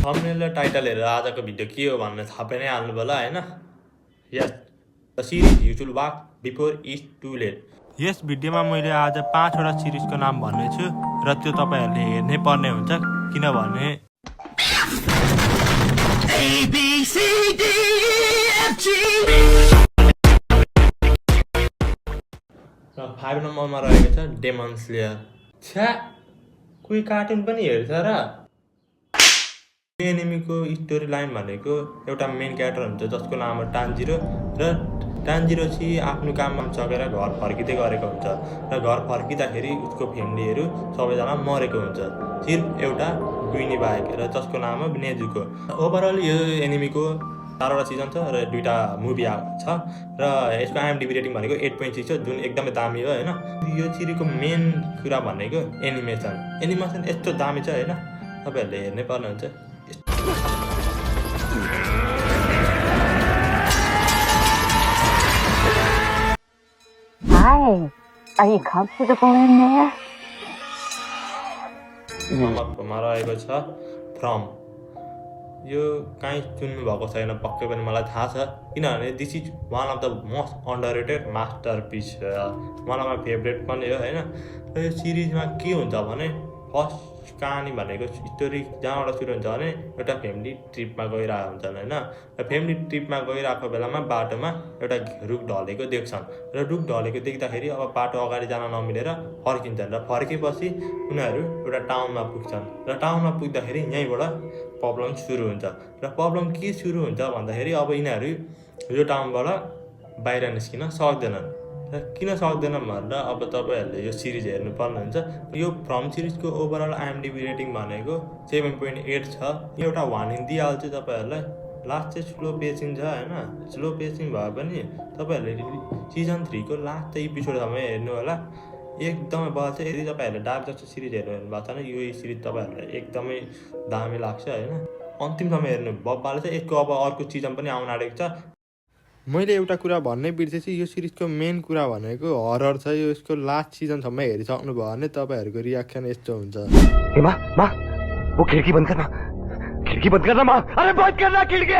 Thumbnail र title हेरेर आजको भिडियो के हो भन्ने थाहा पनि हाल्नु होला हैन। Yes the series you should watch before it's too late. यस भिडियोमा मैले आज 5 वटा सिरिजको नाम भन्नेछु र त्यो तपाईहरुले हेर्नै पर्ने हुन्छ किनभने र 5 नम्बरमा रहेको छ डेमन स्लेयर। छ्या कोही कार्टुन पनि हेर्छ र। एनिमीको स्टोरी लाइन भनेको एउटा मेन क्यारेक्टर हुन्छ जसको नाम हो टान्जिरो र टान्जिरो चाहिँ आफ्नो काममा सकेर घर फर्किँदै गरेको हुन्छ र घर फर्किँदाखेरि उसको फ्यामिलीहरू सबैजना मरेको हुन्छ सिर्फ एउटा गुइनी बाहेक र जसको नाम हो नेजुको। ओभरअल यो एनिमीको 4 वटा सिजन छ र 2टा मुभी छ र यसको आइएमडीबी रेटिङ भनेको 8.6 छ जुन एकदमै दामी हो हैन। यो सिरिजको मेन कुरा भनेको एनिमेसन यस्तो दामी छ हैन तपाईहरुले हेर्नै पर्ने हुन्छ। Hi, are you comfortable in there? नम्बरमा रहेको छ फ्रम। यो कहीँ सुन्नु भएको छैन पक्कै पनि मलाई थाहा छ किनभने this is one of the most underrated masterpiece one of my favourite पनि हो हैन। र यो सिरिजमा के हुन्छ भने फर्स्ट कहानी भनेको स्टोरी जहाँबाट सुरु हुन्छ भने एउटा फ्यामिली ट्रिपमा गइरहेको हुन्छन् हैन र फ्यामिली ट्रिपमा गइरहेको बेलामा बाटोमा एउटा रुख ढलेको देख्छन् र रुख ढलेको देख्दाखेरि अब बाटो अगाडि जान नमिलेर फर्किन्छन् र फर्केपछि उनीहरू एउटा टाउनमा पुग्छन् र टाउनमा पुग्दाखेरि यहीँबाट प्रब्लम सुरु हुन्छ र प्रब्लम के सुरु हुन्छ भन्दाखेरि अब यिनीहरू यो टाउनबाट बाहिर निस्किन सक्दैनन् र किन सक्दैनन् भनेर अब तपाईहरुले यो सिरिज हेर्नुपर्ने हुन्छ। यो फ्रम सिरिजको ओभरअल आइएमडीबी रेटिङ भनेको 7.8 छ। एउटा वार्निङ दिइहाल्छु तपाईहरुलाई लास्ट चाहिँ स्लो पेसिङ छ हैन। स्लो पेसिङ भए पनि तपाईहरुले सिजन 3 को लास्ट एपिसोडसम्म हेर्नु होला एकदमै बल छ। यदि तपाईहरुले डार्क जस्तो सिरिज हेर्नु भएको छैन यो सिरिज तपाईहरुलाई एकदमै दामी लाग्छ हैन। अन्तिमसम्म हेर्नु बब्बाले छ। यसको अब अर्को सिजन पनि आउन आँटेको छ। मैले एउटा कुरा भन्नै बिर्सेछु यो सिरिजको मेन कुरा भनेको हरर छ। यो यसको लास्ट सिजनसम्म हेरिसक्नु भयो भने तपाईहरुको रियाक्सन यस्तो हुन्छ। ए माँ वो खिड़की बंद करना माँ। अरे बंद करना खिड़की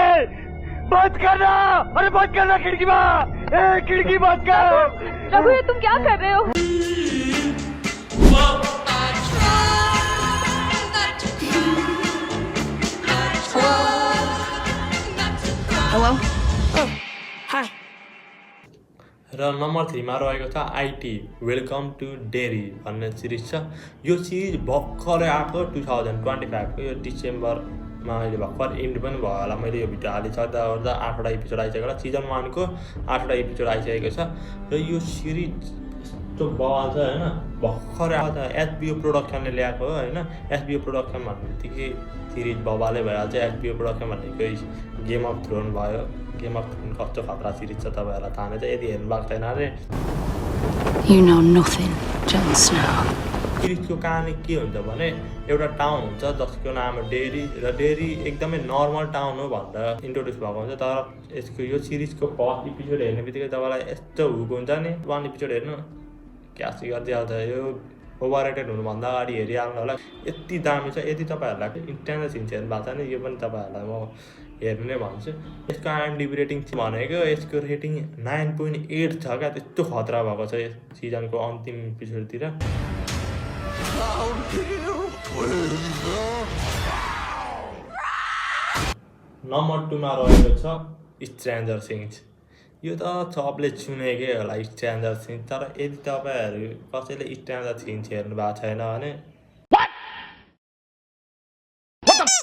बंद करना। अरे बंद करना खिड़की माँ। ए खिड़की बंद कर। रघु ये तुम क्या कर रहे हो? Hello? Hi. र नम्बर 3 मा रहेको छ आईटी वेलकम टु डेरी भन्ने सिरिज छ। यो सिरिज भर्खरै आएको 2025 को यो डिसेम्बरमा अहिले भर्खर इन्ड पनि भयो होला। मैले यो भिडियो हालिसक्दा ओर्दा 8 वटा एपिसोड आइसकेको छ। सिजन 1 को 8 वटा एपिसोड आइसकेको छ र यो सिरिज यस्तो बवाल छ हैन। भर्खरै आएको एचबीओ प्रोडक्सनले ल्याएको हो हैन। एचबीओ प्रोडक्सन भन्नेबित्तिकै सिरिज बवालै भइहाल्छ। एचबीओ प्रोडक्सन भनेको गेम अफ थ्रोन भयो। गेम अफ थ्रोन कस्तो खतरा सिरिज छ तपाईहरुलाई थाहा नै छ। यदि हेर्नु भएको छैन भने You know nothing, Jon Snow. सिरिजको कहानी के हुन्छ भने एउटा टाउन हुन्छ जसको नाम हो डेरी र डेरी एकदमै नर्मल टाउन हो भनेर इन्ट्रोड्युस भएको हुन्छ। तर यसको यो सिरिजको फर्स्ट एपिसोड हेर्ने बित्तिकै तपाईँलाई यस्तो हुक हुन्छ नि 1 एपिसोड हेर्नु क्यासी गरिदिहाल्छ। यो ओभररेटेड हुनुभन्दा अगाडि हेरिहाल्नु होला यति दामी छ। यदि तपाईहरुलाई इन्टेन्स सिन्स हेर्नु भएको छैन यो पनि तपाईहरुलाई म हेर्नु नै भन्छु। यसको आइएमडीबी रेटिङ भनेको यसको रेटिङ 9.8 छ क्या। त्यस्तो खतरा भएको छ यस सिजनको अन्तिम एपिसोडतिर। नम्बर 2 मा रहेको छ स्ट्रेन्जर थिङ्ग्स। यो त सबले सुनेकै होला स्ट्रेन्जर थिङ्ग्स। तर यदि तपाईहरु कसैले स्ट्रेन्जर थिङ्ग्स हेर्नु भएको छैन भने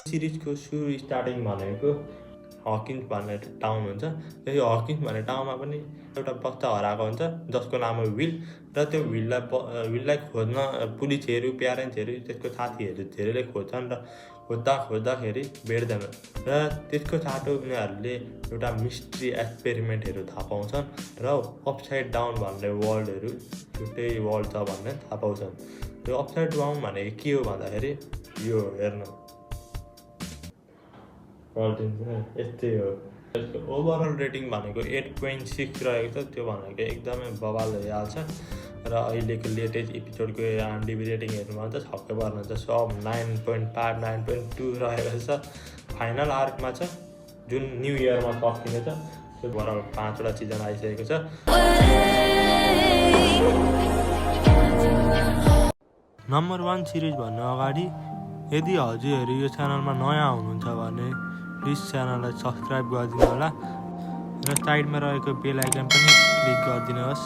सिरिजको सुरु स्टार्टिङ भनेको हकिन्स भन्ने टाउन हुन्छ। यो हकिन्स भन्ने टाउनमा पनि एउटा बच्चा हराएको हुन्छ जसको नाम हो विल र त्यो विललाई खोज्न पुलिसहरू प्यारेन्ट्सहरू त्यसको साथीहरू धेरैले खोज्छन् र खोज्दाखेरि भेट्दैन र त्यसको साटो उनीहरूले एउटा मिस्ट्री एक्सपेरिमेन्टहरू थाहा पाउँछन् र अपसाइड डाउन भन्ने वर्ल्डहरू छुट्टै वर्ल्ड छ भन्ने थाहा पाउँछन्। त्यो अपसाइड डाउन भनेको के हो भन्दाखेरि यो हेर्नु यस्तै हो। ओभरअल रेटिङ भनेको 8.6 रहेको छ। त्यो भनेको एकदमै बवाल भइहाल्छ र अहिलेको लेटेस्ट एपिसोडको IMDb रेटिङ हेर्नुमा त छक्कै पर्नुहुन्छ। सब 9.5 9.2 रहेको छ। फाइनल आर्कमा छ जुन न्यू इयरमा सकिनेछ। त्यो भएर 5वटा सिजन आइसकेको छ। नम्बर 1 सिरिज भन्नु अगाडि यदि हजुरहरू यो च्यानलमा नयाँ हुनुहुन्छ भने प्लिज च्यानललाई सब्सक्राइब गरिदिनु होला र साइडमा रहेको बेल आइकन पनि क्लिक गरिदिनुहोस्।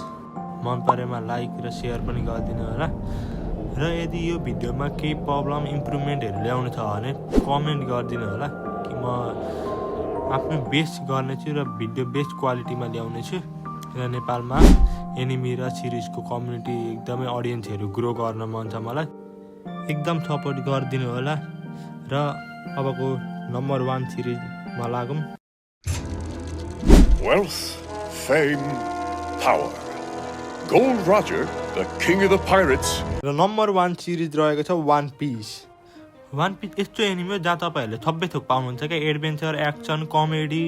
मन परेमा लाइक र सेयर पनि गरिदिनु होला र यदि यो भिडियोमा केही प्रब्लम इम्प्रुभमेन्टहरू ल्याउनु छ भने कमेन्ट गरिदिनु होला कि म आफ्नो बेस्ट गर्नेछु र भिडियो बेस्ट क्वालिटीमा ल्याउनेछु र नेपालमा एनिमी र सिरिजको कम्युनिटी एकदमै अडियन्सहरू ग्रो गर्न मन छ मलाई। एकदम सपोर्ट गरिदिनु होला र अबको number 1 सिरिजमा लागौँ। Wealth, fame, power. Gold Roger, the king of the pirates. र नम्बर 1 सिरिज रहेको छ वान पिस। वान पिस यस्तो एनिमी हो जहाँ तपाईँहरूले सबै थोक पाउनुहुन्छ क्या, एडभेन्चर, एक्सन, कमेडी।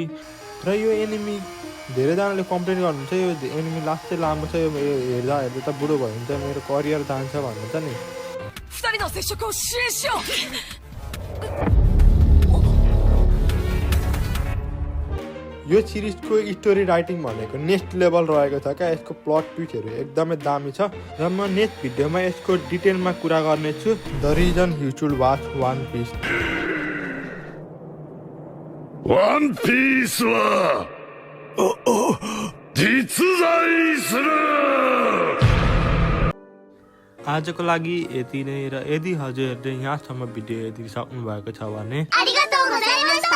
र यो एनिमी धेरैजनाले कम्प्लेन गर्नुहुन्छ यो एनिमी लास्ट चाहिँ लामो छ, यो हेर्दा हेर्दा त बुढो भयो भने त मेरो करियर जान्छ भन्नुहुन्छ नि। यो सिरिजको स्टोरी राइटिङ भनेको नेक्स्ट लेभल रहेको छ क्या। यसको प्लट ट्विस्टहरू एकदमै दामी छ र म नेक्स्ट भिडियोमा यसको डिटेलमा कुरा गर्नेछु। The reason you should watch one piece. One Piece wa jitsuzai suru. आजको लागि यति नै र यदि हजुरहरूले यहाँसम्म भिडियो हेर्न सक्नु भएको छ भनेありがとうございました。